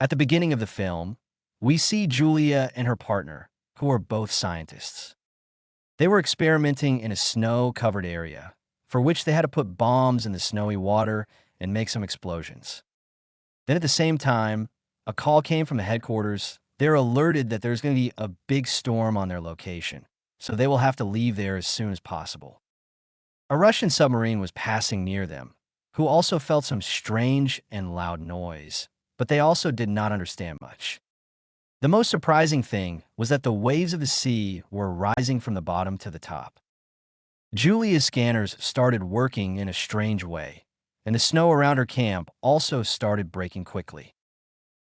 At the beginning of the film, we see Julia and her partner, who are both scientists. They were experimenting in a snow-covered area, for which they had to put bombs in the snowy water and make some explosions. Then at the same time, a call came from the headquarters. They're alerted that there's going to be a big storm on their location, so they will have to leave there as soon as possible. A Russian submarine was passing near them, who also felt some strange and loud noise, but they also did not understand much. The most surprising thing was that the waves of the sea were rising from the bottom to the top. Julia's scanners started working in a strange way, and the snow around her camp also started breaking quickly.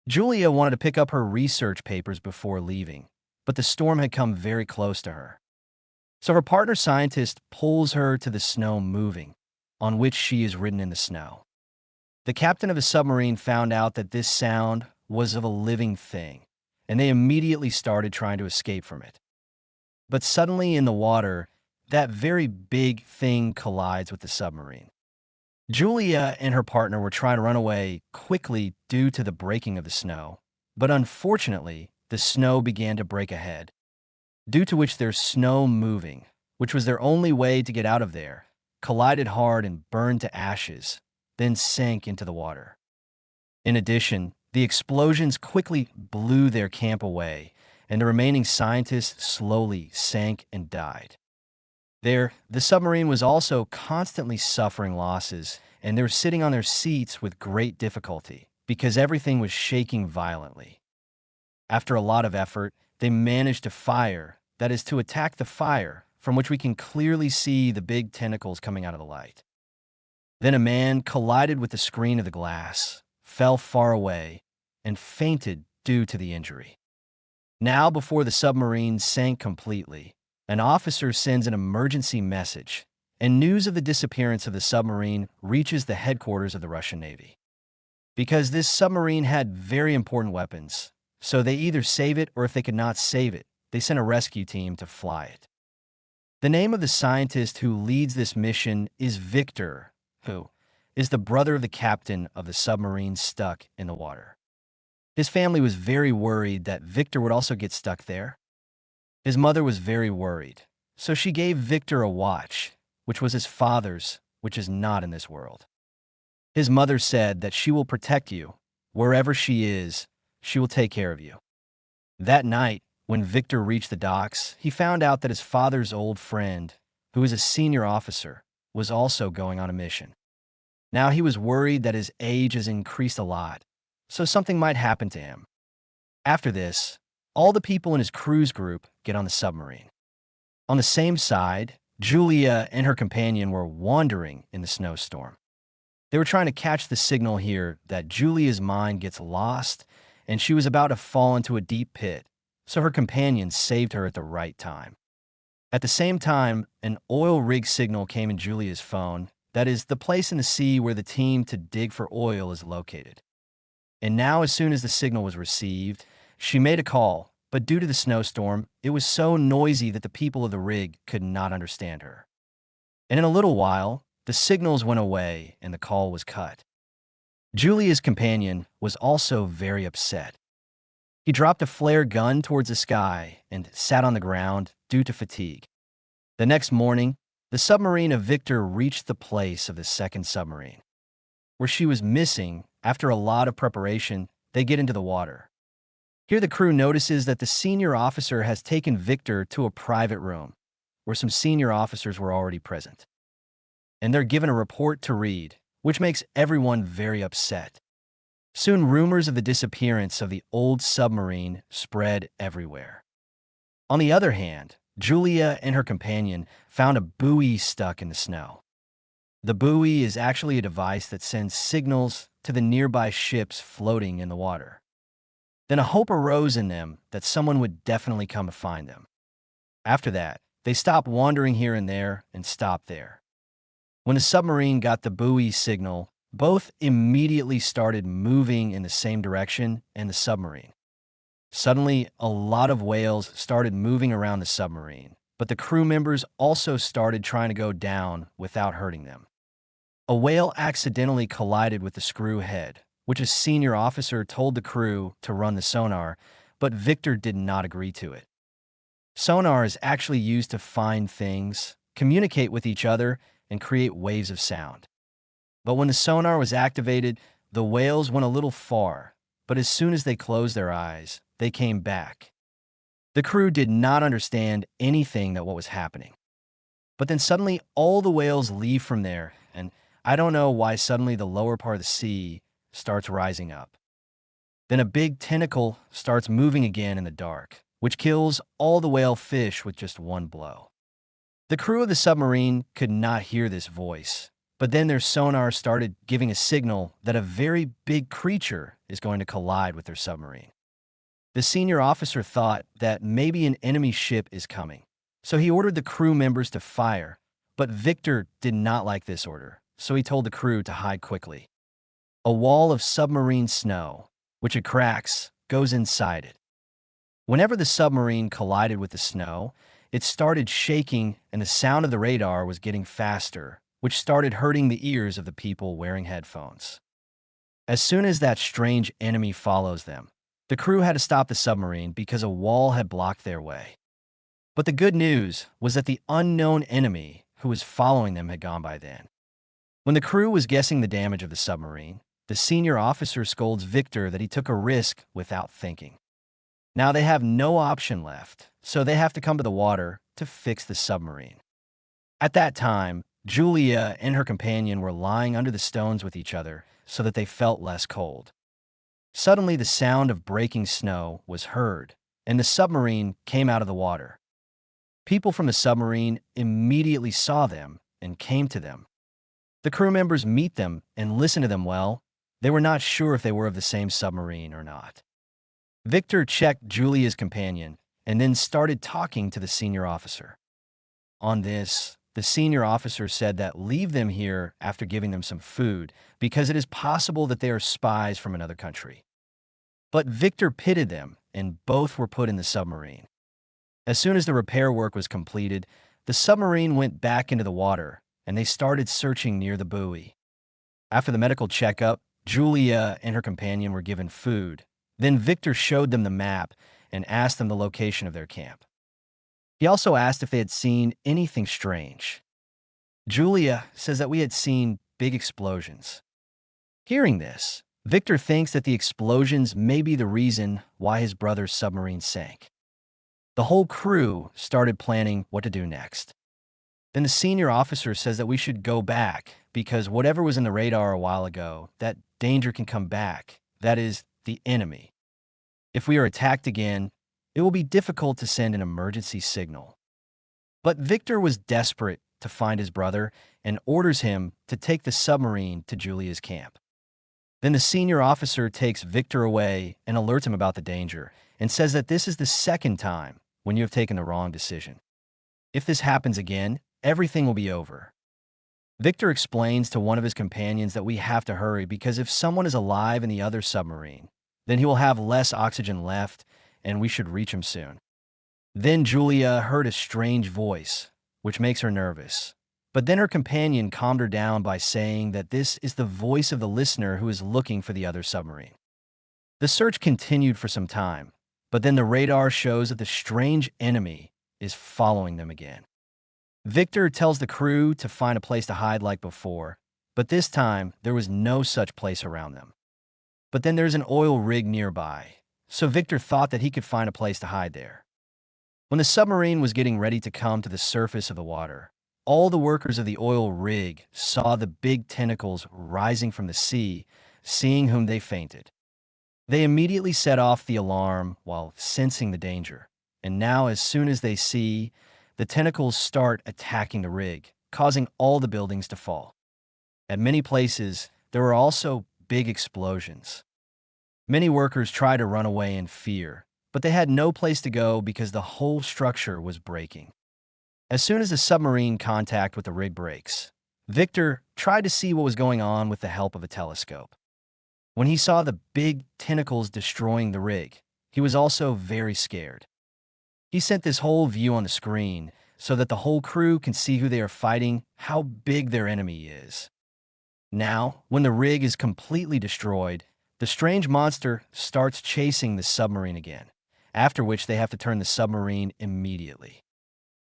Julia wanted to pick up her research papers before leaving, but the storm had come very close to her. So her partner scientist pulls her to the snow moving, on which she is ridden in the snow. The captain of the submarine found out that this sound was of a living thing, and they immediately started trying to escape from it. But suddenly in the water, that very big thing collides with the submarine. Julia and her partner were trying to run away quickly due to the breaking of the snow, but unfortunately, the snow began to break ahead, due to which their snow moving, which was their only way to get out of there, collided hard and burned to ashes, then sank into the water. In addition, the explosions quickly blew their camp away, and the remaining scientists slowly sank and died. There, the submarine was also constantly suffering losses, and they were sitting on their seats with great difficulty because everything was shaking violently. After a lot of effort, they managed to fire, that is, to attack the fire, from which we can clearly see the big tentacles coming out of the light. Then a man collided with the screen of the glass, fell far away, and fainted due to the injury. Now, before the submarine sank completely, an officer sends an emergency message, and news of the disappearance of the submarine reaches the headquarters of the Russian Navy. Because this submarine had very important weapons, so they either save it or if they could not save it, they sent a rescue team to fly it. The name of the scientist who leads this mission is Victor, who is the brother of the captain of the submarine stuck in the water. His family was very worried that Victor would also get stuck there. His mother was very worried, so she gave Victor a watch, which was his father's, which is not in this world. His mother said that she will protect you. Wherever she is, she will take care of you. That night, when Victor reached the docks, he found out that his father's old friend, who is a senior officer, was also going on a mission. Now he was worried that his age has increased a lot, so something might happen to him. After this, all the people in his cruise group get on the submarine. On the same side, Julia and her companion were wandering in the snowstorm. They were trying to catch the signal here that Julia's mind gets lost and she was about to fall into a deep pit, so her companion saved her at the right time. At the same time, an oil rig signal came in Julia's phone, that is, the place in the sea where the team to dig for oil is located. And now, as soon as the signal was received, she made a call, but due to the snowstorm, it was so noisy that the people of the rig could not understand her. And in a little while, the signals went away and the call was cut. Julia's companion was also very upset. He dropped a flare gun towards the sky and sat on the ground due to fatigue. The next morning, the submarine of Victor reached the place of the second submarine. Where she was missing, after a lot of preparation, they get into the water. Here the crew notices that the senior officer has taken Victor to a private room, where some senior officers were already present. And they're given a report to read, which makes everyone very upset. Soon rumors of the disappearance of the old submarine spread everywhere. On the other hand, Julia and her companion found a buoy stuck in the snow. The buoy is actually a device that sends signals to the nearby ships floating in the water. Then a hope arose in them that someone would definitely come to find them. After that, they stopped wandering here and there and stopped there. When the submarine got the buoy signal, both immediately started moving in the same direction and the submarine. Suddenly, a lot of whales started moving around the submarine, but the crew members also started trying to go down without hurting them. A whale accidentally collided with the screw head, which a senior officer told the crew to run the sonar, but Victor did not agree to it. Sonar is actually used to find things, communicate with each other, and create waves of sound. But when the sonar was activated, the whales went a little far, but as soon as they closed their eyes, they came back. The crew did not understand anything that what was happening. But then suddenly all the whales leave from there, and I don't know why suddenly the lower part of the sea starts rising up. Then a big tentacle starts moving again in the dark, which kills all the whale fish with just one blow. The crew of the submarine could not hear this voice, but then their sonar started giving a signal that a very big creature is going to collide with their submarine. The senior officer thought that maybe an enemy ship is coming, so he ordered the crew members to fire, but Victor did not like this order, so he told the crew to hide quickly. A wall of submarine snow, which it cracks, goes inside it. Whenever the submarine collided with the snow, it started shaking and the sound of the radar was getting faster, which started hurting the ears of the people wearing headphones. As soon as that strange enemy follows them, the crew had to stop the submarine because a wall had blocked their way. But the good news was that the unknown enemy who was following them had gone by then. When the crew was guessing the damage of the submarine, the senior officer scolds Victor that he took a risk without thinking. Now they have no option left, so they have to come to the water to fix the submarine. At that time, Julia and her companion were lying under the stones with each other so that they felt less cold. Suddenly, the sound of breaking snow was heard, and the submarine came out of the water. People from the submarine immediately saw them and came to them. The crew members meet them and listen to them well. They were not sure if they were of the same submarine or not. Victor checked Julia's companion and then started talking to the senior officer. On this, the senior officer said that leave them here after giving them some food because it is possible that they are spies from another country. But Victor pitied them and both were put in the submarine. As soon as the repair work was completed, the submarine went back into the water and they started searching near the buoy. After the medical checkup, Julia and her companion were given food. Then Victor showed them the map and asked them the location of their camp. He also asked if they had seen anything strange. Julia says that we had seen big explosions. Hearing this, Victor thinks that the explosions may be the reason why his brother's submarine sank. The whole crew started planning what to do next. Then the senior officer says that we should go back because whatever was in the radar a while ago, that danger can come back. That is, the enemy. If we are attacked again, it will be difficult to send an emergency signal. But Victor was desperate to find his brother and orders him to take the submarine to Julia's camp. Then the senior officer takes Victor away and alerts him about the danger and says that this is the second time when you have taken the wrong decision. If this happens again, everything will be over. Victor explains to one of his companions that we have to hurry because if someone is alive in the other submarine, then he will have less oxygen left and we should reach him soon. Then Julia heard a strange voice, which makes her nervous. But then her companion calmed her down by saying that this is the voice of the listener who is looking for the other submarine. The search continued for some time, but then the radar shows that the strange enemy is following them again. Victor tells the crew to find a place to hide like before, but this time there was no such place around them. But then there's an oil rig nearby, so Victor thought that he could find a place to hide there. When the submarine was getting ready to come to the surface of the water, all the workers of the oil rig saw the big tentacles rising from the sea, seeing whom they fainted. They immediately set off the alarm while sensing the danger, and now as soon as they see, the tentacles start attacking the rig, causing all the buildings to fall. At many places, there were also big explosions. Many workers tried to run away in fear, but they had no place to go because the whole structure was breaking. As soon as the submarine contact with the rig breaks, Victor tried to see what was going on with the help of a telescope. When he saw the big tentacles destroying the rig, he was also very scared. He sent this whole view on the screen so that the whole crew can see who they are fighting, how big their enemy is. Now, when the rig is completely destroyed, The strange monster starts chasing the submarine again, after which they have to turn the submarine immediately.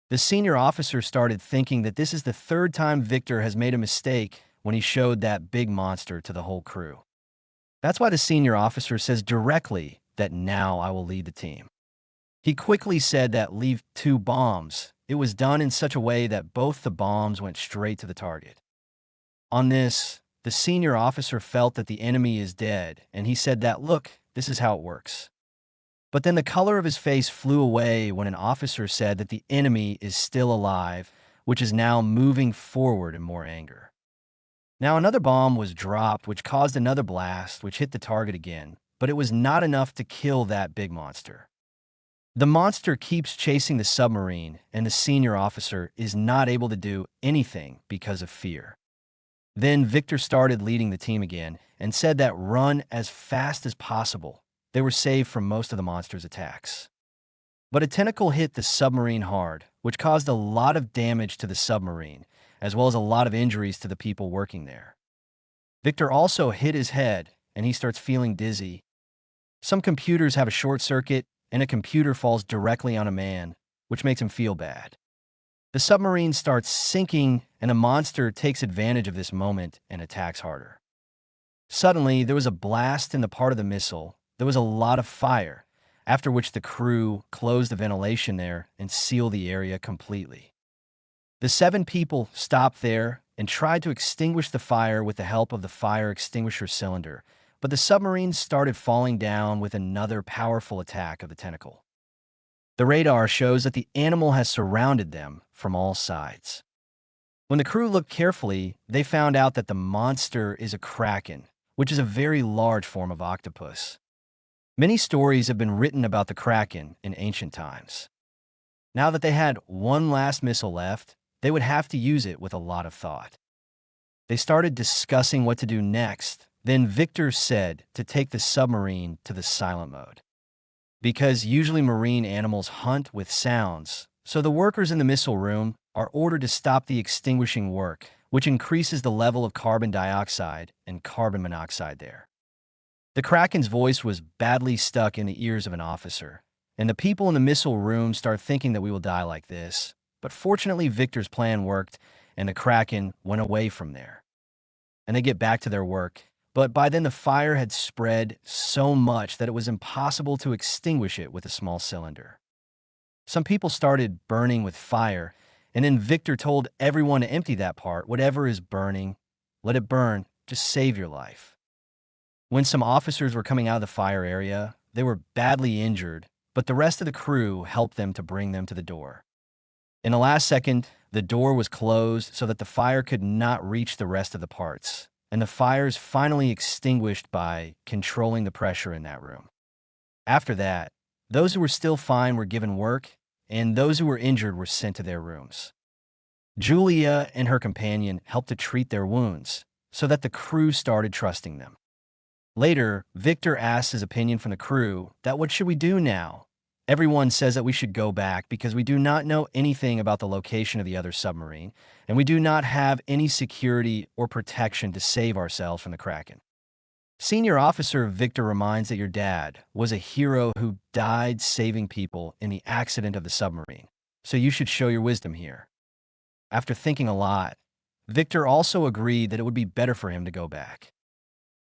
The senior officer started thinking that this is the third time Victor has made a mistake when he showed that big monster to the whole crew. That's why the senior officer says directly that now I will lead the team. He quickly said that leave 2 bombs. It was done in such a way that both the bombs went straight to the target. On this, the senior officer felt that the enemy is dead, and he said that, look, this is how it works. But then the color of his face flew away when an officer said that the enemy is still alive, which is now moving forward in more anger. Now another bomb was dropped, which caused another blast, which hit the target again, but it was not enough to kill that big monster. The monster keeps chasing the submarine, and the senior officer is not able to do anything because of fear. Then Victor started leading the team again and said that run as fast as possible. They were saved from most of the monster's attacks. But a tentacle hit the submarine hard, which caused a lot of damage to the submarine, as well as a lot of injuries to the people working there. Victor also hit his head, and he starts feeling dizzy. Some computers have a short circuit, and a computer falls directly on a man, which makes him feel bad. The submarine starts sinking, and a monster takes advantage of this moment and attacks harder. Suddenly, there was a blast in the part of the missile. There was a lot of fire, after which the crew closed the ventilation there and sealed the area completely. The 7 people stopped there and tried to extinguish the fire with the help of the fire extinguisher cylinder, but the submarine started falling down with another powerful attack of the tentacle. The radar shows that the animal has surrounded them from all sides. When the crew looked carefully, they found out that the monster is a kraken, which is a very large form of octopus. Many stories have been written about the kraken in ancient times. Now that they had one last missile left, they would have to use it with a lot of thought. They started discussing what to do next. Then Victor said to take the submarine to the silent mode. Because usually marine animals hunt with sounds, so the workers in the missile room are ordered to stop the extinguishing work, which increases the level of carbon dioxide and carbon monoxide there. The Kraken's voice was badly stuck in the ears of an officer, and the people in the missile room start thinking that we will die like this. But fortunately, Victor's plan worked, and the Kraken went away from there. And they get back to their work. But by then the fire had spread so much that it was impossible to extinguish it with a small cylinder. Some people started burning with fire, and then Victor told everyone to empty that part. Whatever is burning, let it burn, just save your life. When some officers were coming out of the fire area, they were badly injured, but the rest of the crew helped them to bring them to the door. In the last second, the door was closed so that the fire could not reach the rest of the parts, and the fires finally extinguished by controlling the pressure in that room. After that, those who were still fine were given work, and those who were injured were sent to their rooms. Julia and her companion helped to treat their wounds, so that the crew started trusting them. Later, Victor asked his opinion from the crew that what should we do now? Everyone says that we should go back because we do not know anything about the location of the other submarine, and we do not have any security or protection to save ourselves from the Kraken. Senior Officer Victor reminds that your dad was a hero who died saving people in the accident of the submarine, so you should show your wisdom here. After thinking a lot, Victor also agreed that it would be better for him to go back.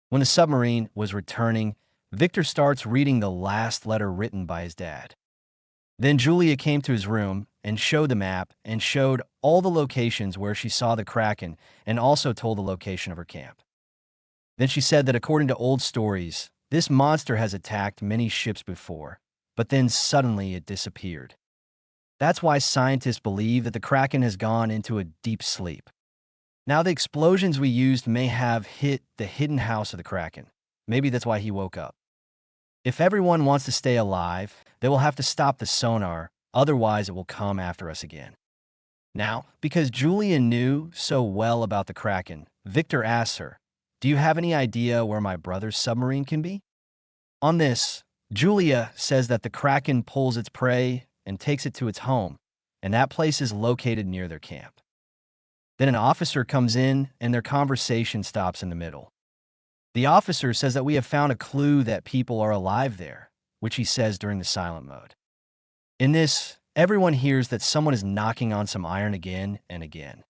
When the submarine was returning, Victor starts reading the last letter written by his dad. Then Julia came to his room and showed the map and showed all the locations where she saw the Kraken and also told the location of her camp. Then she said that according to old stories, this monster has attacked many ships before, but then suddenly it disappeared. That's why scientists believe that the Kraken has gone into a deep sleep. Now the explosions we used may have hit the hidden house of the Kraken. Maybe that's why he woke up. If everyone wants to stay alive, they will have to stop the sonar, otherwise it will come after us again. Now, because Julia knew so well about the Kraken, Victor asks her, "Do you have any idea where my brother's submarine can be?" On this, Julia says that the Kraken pulls its prey and takes it to its home, and that place is located near their camp. Then an officer comes in, and their conversation stops in the middle. The officer says that we have found a clue that people are alive there, which he says during the silent mode. In this, everyone hears that someone is knocking on some iron again and again.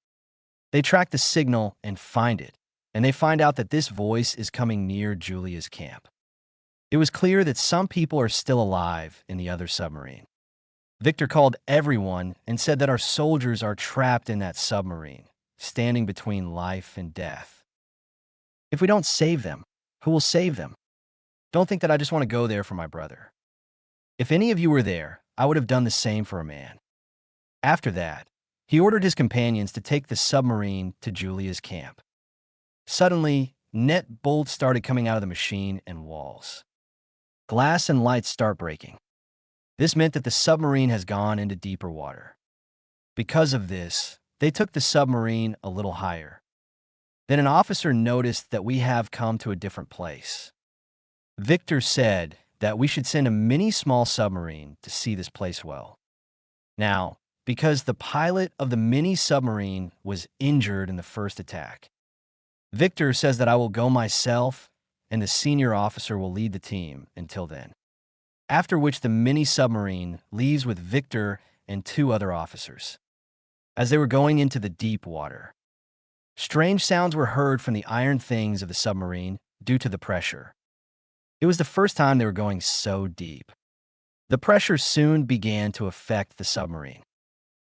They track the signal and find it, and they find out that this voice is coming near Julia's camp. It was clear that some people are still alive in the other submarine. Victor called everyone and said that our soldiers are trapped in that submarine, standing between life and death. If we don't save them, who will save them? Don't think that I just want to go there for my brother. If any of you were there, I would have done the same for a man. After that, he ordered his companions to take the submarine to Julia's camp. Suddenly, net bolts started coming out of the machine and walls. Glass and lights start breaking. This meant that the submarine has gone into deeper water. Because of this, they took the submarine a little higher. Then an officer noticed that we have come to a different place. Victor said that we should send a mini small submarine to see this place well. Now, because the pilot of the mini submarine was injured in the first attack, Victor says that I will go myself and the senior officer will lead the team until then. After which the mini submarine leaves with Victor and 2 other officers. As they were going into the deep water, strange sounds were heard from the iron things of the submarine due to the pressure. It was the first time they were going so deep. The pressure soon began to affect the submarine.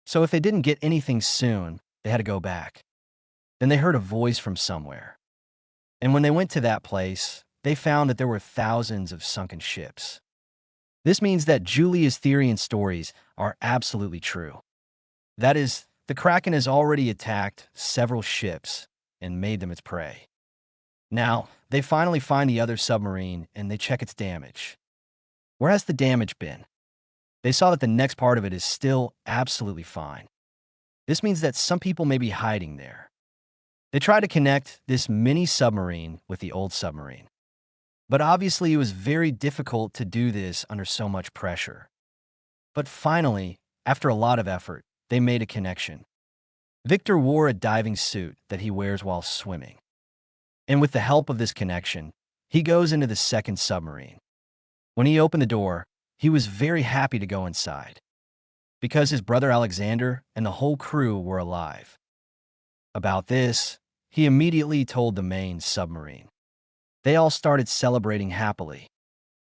So if they didn't get anything soon, they had to go back. Then they heard a voice from somewhere. And when they went to that place, they found that there were thousands of sunken ships. This means that Julia's theory and stories are absolutely true. That is, the Kraken has already attacked several ships and made them its prey. Now, they finally find the other submarine and they check its damage. Where has the damage been? They saw that the next part of it is still absolutely fine. This means that some people may be hiding there. They try to connect this mini submarine with the old submarine. But obviously it was very difficult to do this under so much pressure. But finally, after a lot of effort, they made a connection. Victor wore a diving suit that he wears while swimming. And with the help of this connection, he goes into the second submarine. When he opened the door, he was very happy to go inside, because his brother Alexander and the whole crew were alive. About this, he immediately told the main submarine. They all started celebrating happily.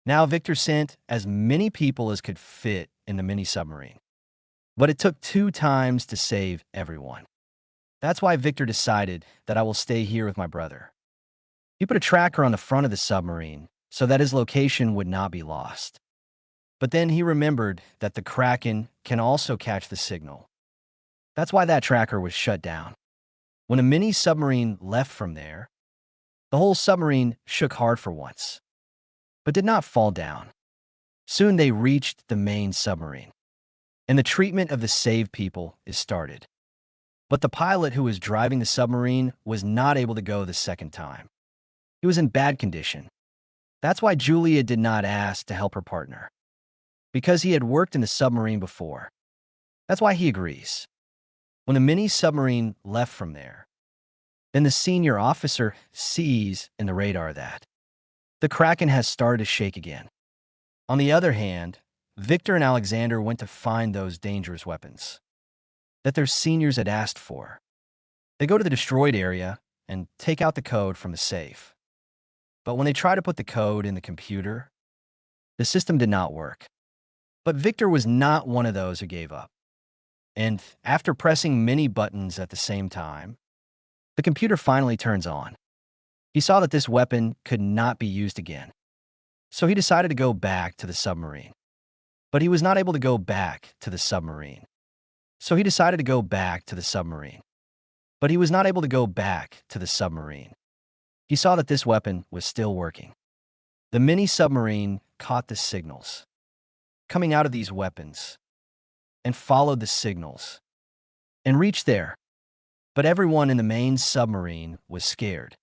Now Victor sent as many people as could fit in the mini submarine. But it took 2 times to save everyone. That's why Victor decided that I will stay here with my brother. He put a tracker on the front of the submarine so that his location would not be lost. But then he remembered that the Kraken can also catch the signal. That's why that tracker was shut down. When a mini submarine left from there, the whole submarine shook hard for once, but did not fall down. Soon they reached the main submarine, and the treatment of the saved people is started. But the pilot who was driving the submarine was not able to go the second time. He was in bad condition. That's why Julia did not ask to help her partner, because he had worked in the submarine before. That's why he agrees. When the mini submarine left from there, then the senior officer sees in the radar that the Kraken has started to shake again. On the other hand, Victor and Alexander went to find those dangerous weapons that their seniors had asked for. They go to the destroyed area and take out the code from the safe. But when they try to put the code in the computer, the system did not work. But Victor was not one of those who gave up. And after pressing many buttons at the same time, the computer finally turns on. He saw that this weapon could not be used again. So he decided to go back to the submarine. But he was not able to go back to the submarine. So he decided to go back to the submarine. But he was not able to go back to the submarine. He saw that this weapon was still working. The mini submarine caught the signals coming out of these weapons and followed the signals and reached there. But everyone in the main submarine was scared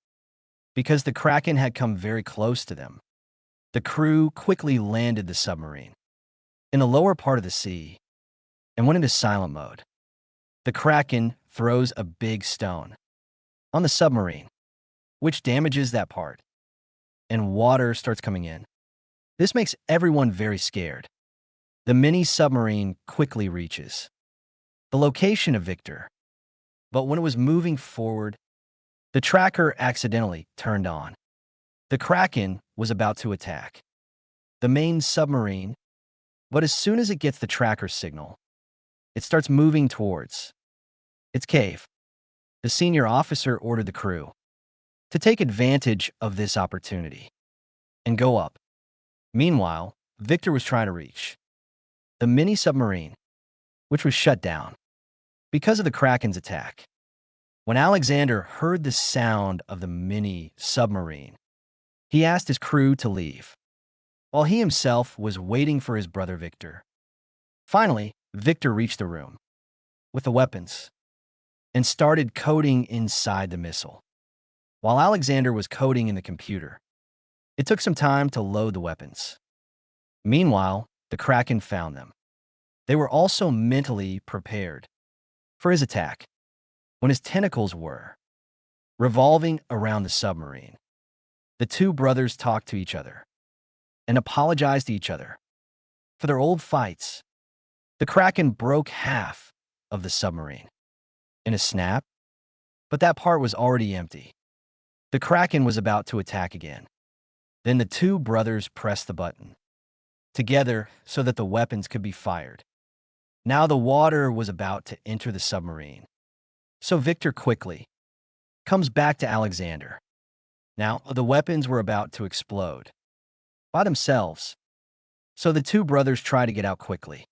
because the Kraken had come very close to them. The crew quickly landed the submarine in the lower part of the sea and went into silent mode. The Kraken throws a big stone on the submarine, which damages that part. and water starts coming in. This makes everyone very scared. The mini submarine quickly reaches the location of Victor, but when it was moving forward, the tracker accidentally turned on. The Kraken was about to attack the main submarine, but as soon as it gets the tracker signal, it starts moving towards its cave. The senior officer ordered the crew to take advantage of this opportunity and go up. Meanwhile, Victor was trying to reach the mini submarine, which was shut down because of the Kraken's attack. When Alexander heard the sound of the mini submarine, he asked his crew to leave, while he himself was waiting for his brother Victor. Finally, Victor reached the room with the weapons and started coding inside the missile. While Alexander was coding in the computer, it took some time to load the weapons. Meanwhile, the Kraken found them. They were also mentally prepared for his attack. When his tentacles were revolving around the submarine, the two brothers talked to each other and apologized to each other for their old fights. The Kraken broke half of the submarine in a snap, but that part was already empty. The Kraken was about to attack again. Then the two brothers pressed the button together so that the weapons could be fired. Now the water was about to enter the submarine. So Victor quickly comes back to Alexander. Now the weapons were about to explode by themselves. So the two brothers try to get out quickly.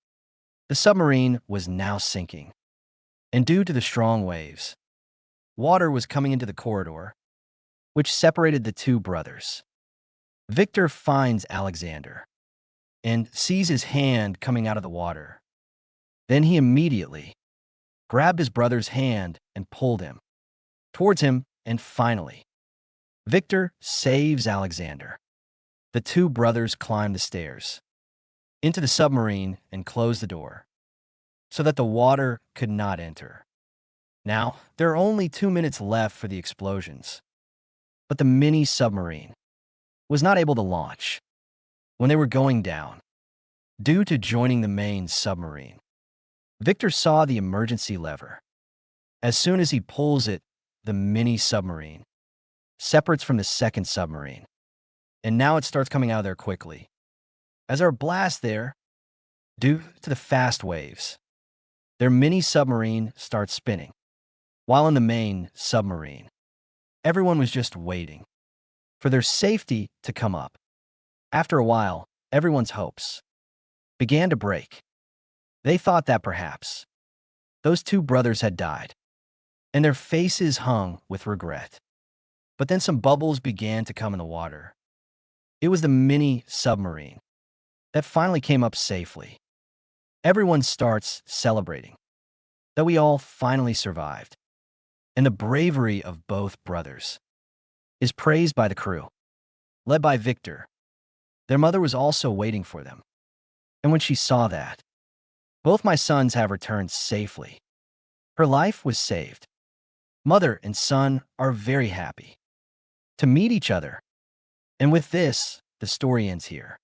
The submarine was now sinking, and due to the strong waves, water was coming into the corridor, which separated the two brothers. Victor finds Alexander and sees his hand coming out of the water. Then he immediately grabbed his brother's hand and pulled him towards him, and finally, Victor saves Alexander. The two brothers climb the stairs into the submarine and close the door so that the water could not enter. Now, there are only 2 minutes left for the explosions, but the mini submarine was not able to launch when they were going down due to joining the main submarine. Victor saw the emergency lever. As soon as he pulls it, the mini submarine separates from the second submarine, and now it starts coming out of there quickly. As our blast there, due to the fast waves, their mini submarine starts spinning, while in the main submarine, everyone was just waiting for their safety to come up. After a while, everyone's hopes began to break. They thought that perhaps those two brothers had died, and their faces hung with regret. But then some bubbles began to come in the water. It was the mini submarine that finally came up safely. Everyone starts celebrating that we all finally survived, and the bravery of both brothers is praised by the crew, led by Victor. Their mother was also waiting for them, and when she saw that, both my sons have returned safely, her life was saved. Mother and son are very happy to meet each other. And with this, the story ends here.